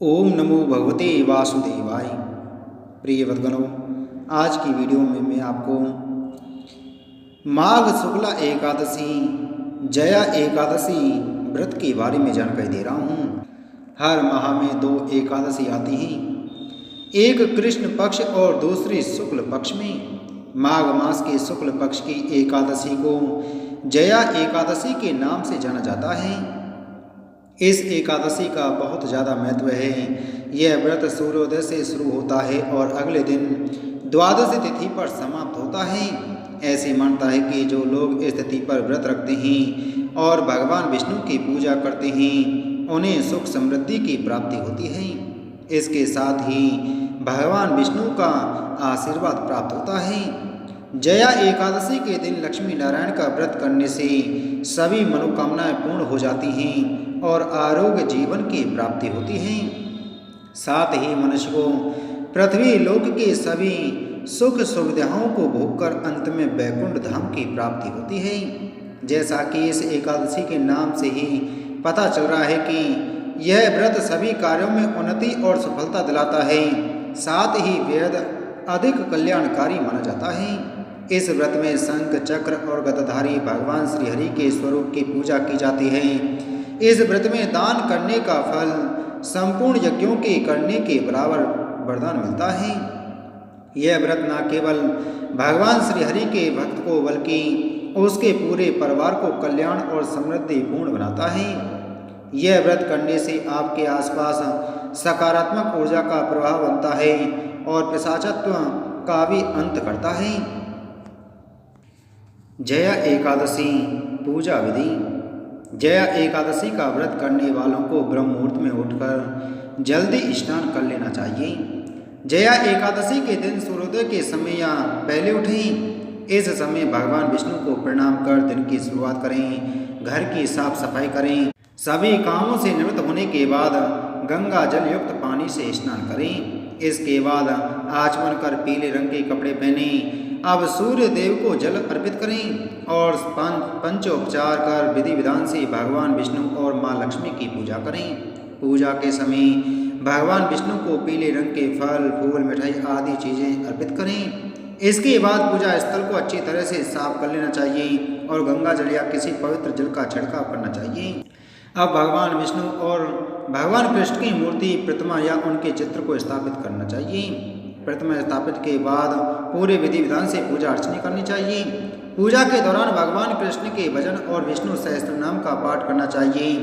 ओम नमो भगवते वासुदेवाय। प्रिय वदगणों, आज की वीडियो में मैं आपको माघ शुक्ला एकादशी जया एकादशी व्रत के बारे में जानकारी दे रहा हूँ। हर माह में दो एकादशी आती हैं, एक कृष्ण पक्ष और दूसरी शुक्ल पक्ष में। माघ मास के शुक्ल पक्ष की एकादशी को जया एकादशी के नाम से जाना जाता है। इस एकादशी का बहुत ज़्यादा महत्व है। यह व्रत सूर्योदय से शुरू होता है और अगले दिन द्वादशी तिथि पर समाप्त होता है। ऐसे मानता है कि जो लोग इस तिथि पर व्रत रखते हैं और भगवान विष्णु की पूजा करते हैं, उन्हें सुख समृद्धि की प्राप्ति होती है। इसके साथ ही भगवान विष्णु का आशीर्वाद प्राप्त होता है। जया एकादशी के दिन लक्ष्मी नारायण का व्रत करने से सभी मनोकामनाएं पूर्ण हो जाती हैं और आरोग्य जीवन की प्राप्ति होती है। साथ ही मनुष्य को पृथ्वी लोक के सभी सुख सुविधाओं को भोगकर अंत में वैकुंठ धाम की प्राप्ति होती है। जैसा कि इस एकादशी के नाम से ही पता चल रहा है कि यह व्रत सभी कार्यों में उन्नति और सफलता दिलाता है। साथ ही वेद अधिक कल्याणकारी माना जाता है। इस व्रत में शंख चक्र और गदाधारी भगवान श्रीहरि के स्वरूप की पूजा की जाती है। इस व्रत में दान करने का फल संपूर्ण यज्ञों के करने के बराबर वरदान मिलता है। यह व्रत न केवल भगवान श्रीहरि के भक्त को बल्कि उसके पूरे परिवार को कल्याण और समृद्धि पूर्ण बनाता है। यह व्रत करने से आपके आसपास सकारात्मक ऊर्जा का प्रभाव बनता है और पिशाचत्व का भी अंत करता है। जया एकादशी पूजा विधि। जया एकादशी का व्रत करने वालों को ब्रह्म मुहूर्त में उठकर जल्दी स्नान कर लेना चाहिए। जया एकादशी के दिन सूर्योदय के समय या पहले उठें। इस समय भगवान विष्णु को प्रणाम कर दिन की शुरुआत करें। घर की साफ सफाई करें। सभी कामों से निवृत्त होने के बाद गंगा जल युक्त पानी से स्नान करें। इसके बाद आचमन कर पीले रंग के कपड़े पहने। अब सूर्य देव को जल अर्पित करें और पंचोपचार कर विधि विधान से भगवान विष्णु और माँ लक्ष्मी की पूजा करें। पूजा के समय भगवान विष्णु को पीले रंग के फल फूल मिठाई आदि चीज़ें अर्पित करें। इसके बाद पूजा स्थल को अच्छी तरह से साफ कर लेना चाहिए और गंगा जल या किसी पवित्र जल का छिड़काव करना चाहिए। अब भगवान विष्णु और भगवान कृष्ण की मूर्ति प्रतिमा या उनके चित्र को स्थापित करना चाहिए। प्रतिमा स्थापित के बाद पूरे विधि विधान से पूजा अर्चना करनी चाहिए। पूजा के दौरान भगवान कृष्ण के भजन और विष्णु सहस्त्र नाम का पाठ करना चाहिए।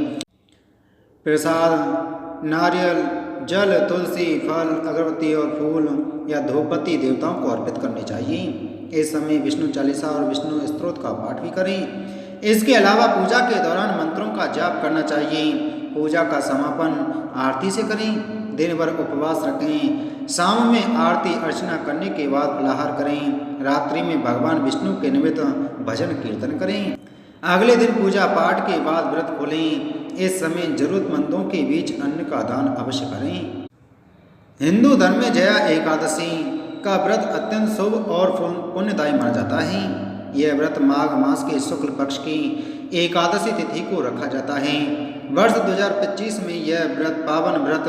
प्रसाद नारियल जल तुलसी फल अगरबत्ती और फूल या धूपबत्ती देवताओं को अर्पित करनी चाहिए। इस समय विष्णु चालीसा और विष्णु स्तोत्र का पाठ भी करें। इसके अलावा पूजा के दौरान मंत्रों का जाप करना चाहिए। पूजा का समापन आरती से करें। दिन भर उपवास रखें। शाम में आरती अर्चना करने के बाद फलाहार करें। रात्रि में भगवान विष्णु के निमित्त भजन कीर्तन करें। अगले दिन पूजा पाठ के बाद व्रत खोलें। इस समय जरूरतमंदों के बीच अन्न का दान अवश्य करें। हिंदू धर्म में जया एकादशी का व्रत अत्यंत शुभ और पुण्यदायी माना जाता है। यह व्रत माघ मास के शुक्ल पक्ष की एकादशी तिथि को रखा जाता है। वर्ष 2025 में यह व्रत पावन व्रत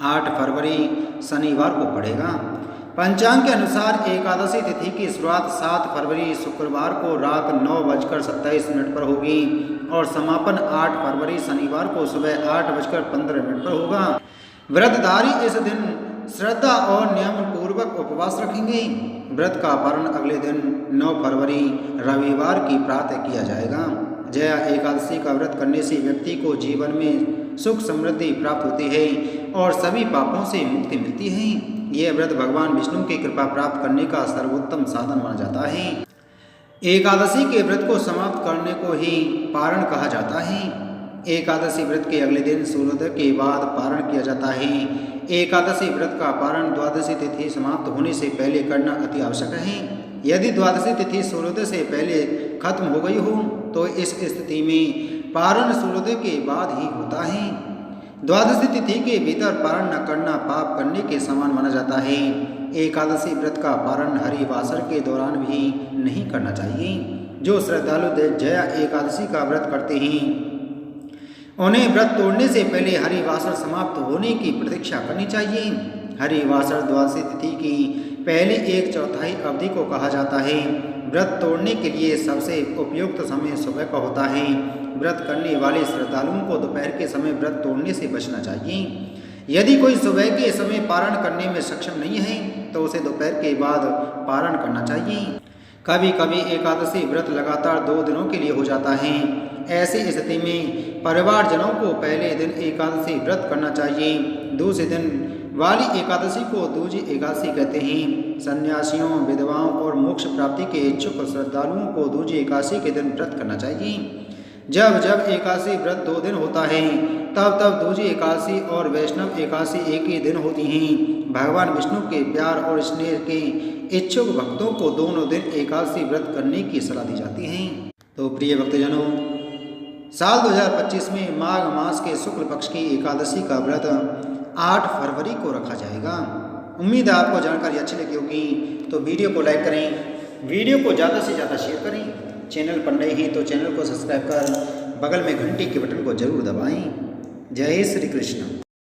8 फरवरी शनिवार को पड़ेगा। पंचांग के अनुसार एकादशी तिथि की शुरुआत 7 फरवरी शुक्रवार को रात 9:27 पर होगी और समापन 8 फरवरी शनिवार को सुबह 8:15 पर होगा। व्रतधारी इस दिन श्रद्धा और नियम पूर्वक उपवास रखेंगे। व्रत का पारण अगले दिन 9 फरवरी रविवार की प्रातः किया जाएगा। जया एकादशी का व्रत करने से व्यक्ति को जीवन में सुख समृद्धि प्राप्त होती है और सभी पापों से मुक्ति मिलती है। यह व्रत भगवान विष्णु की कृपा प्राप्त करने का सर्वोत्तम साधन माना जाता है। एकादशी के व्रत को समाप्त करने को ही पारण कहा जाता है। एकादशी व्रत के अगले दिन सूर्योदय के बाद पारण किया जाता है। एकादशी व्रत का पारण द्वादशी तिथि समाप्त होने से पहले करना अति आवश्यक है। यदि द्वादशी तिथि सूर्योदय से पहले खत्म हो गई हो तो इस स्थिति में पारण सूर्योदय के बाद ही होता है। द्वादशी तिथि के भीतर पारण न करना पाप करने के समान माना जाता है। एकादशी व्रत का पारण हरिवासर के दौरान भी नहीं करना चाहिए। जो श्रद्धालु जया एकादशी का व्रत करते हैं उन्हें व्रत तोड़ने से पहले हरिवासर समाप्त होने की प्रतीक्षा करनी चाहिए। हरिवासर द्वादशी तिथि की पहली 1/4 अवधि को कहा जाता है। व्रत तोड़ने के लिए सबसे उपयुक्त समय सुबह का होता है। व्रत करने वाले श्रद्धालुओं को दोपहर के समय व्रत तोड़ने से बचना चाहिए। यदि कोई सुबह के समय पारण करने में सक्षम नहीं है तो उसे दोपहर के बाद पारण करना चाहिए। कभी कभी एकादशी व्रत लगातार 2 दिनों के लिए हो जाता है। ऐसी स्थिति में परिवारजनों को पहले दिन एकादशी व्रत करना चाहिए। दूसरे दिन वाली एकादशी को दूजी एकादशी कहते हैं। सन्यासियों, विधवाओं और मोक्ष प्राप्ति के इच्छुक श्रद्धालुओं को दूजी एकादशी के दिन व्रत करना चाहिए। जब जब एकादशी व्रत 2 दिन होता है तब तब दूजी एकादशी और वैष्णव एकादशी एक ही दिन होती हैं। भगवान विष्णु के प्यार और स्नेह के इच्छुक भक्तों को दोनों दिन एकादशी व्रत करने की सलाह दी जाती है। तो प्रिय भक्तजनों, साल 2025 में माघ मास के शुक्ल पक्ष की एकादशी का व्रत 8 फरवरी को रखा जाएगा। उम्मीद है आपको जानकारी अच्छी लगी होगी। तो वीडियो को लाइक करें, वीडियो को ज़्यादा से ज़्यादा शेयर करें। चैनल पर नए हैं तो चैनल को सब्सक्राइब कर बगल में घंटी के बटन को जरूर दबाएं। जय श्री कृष्ण।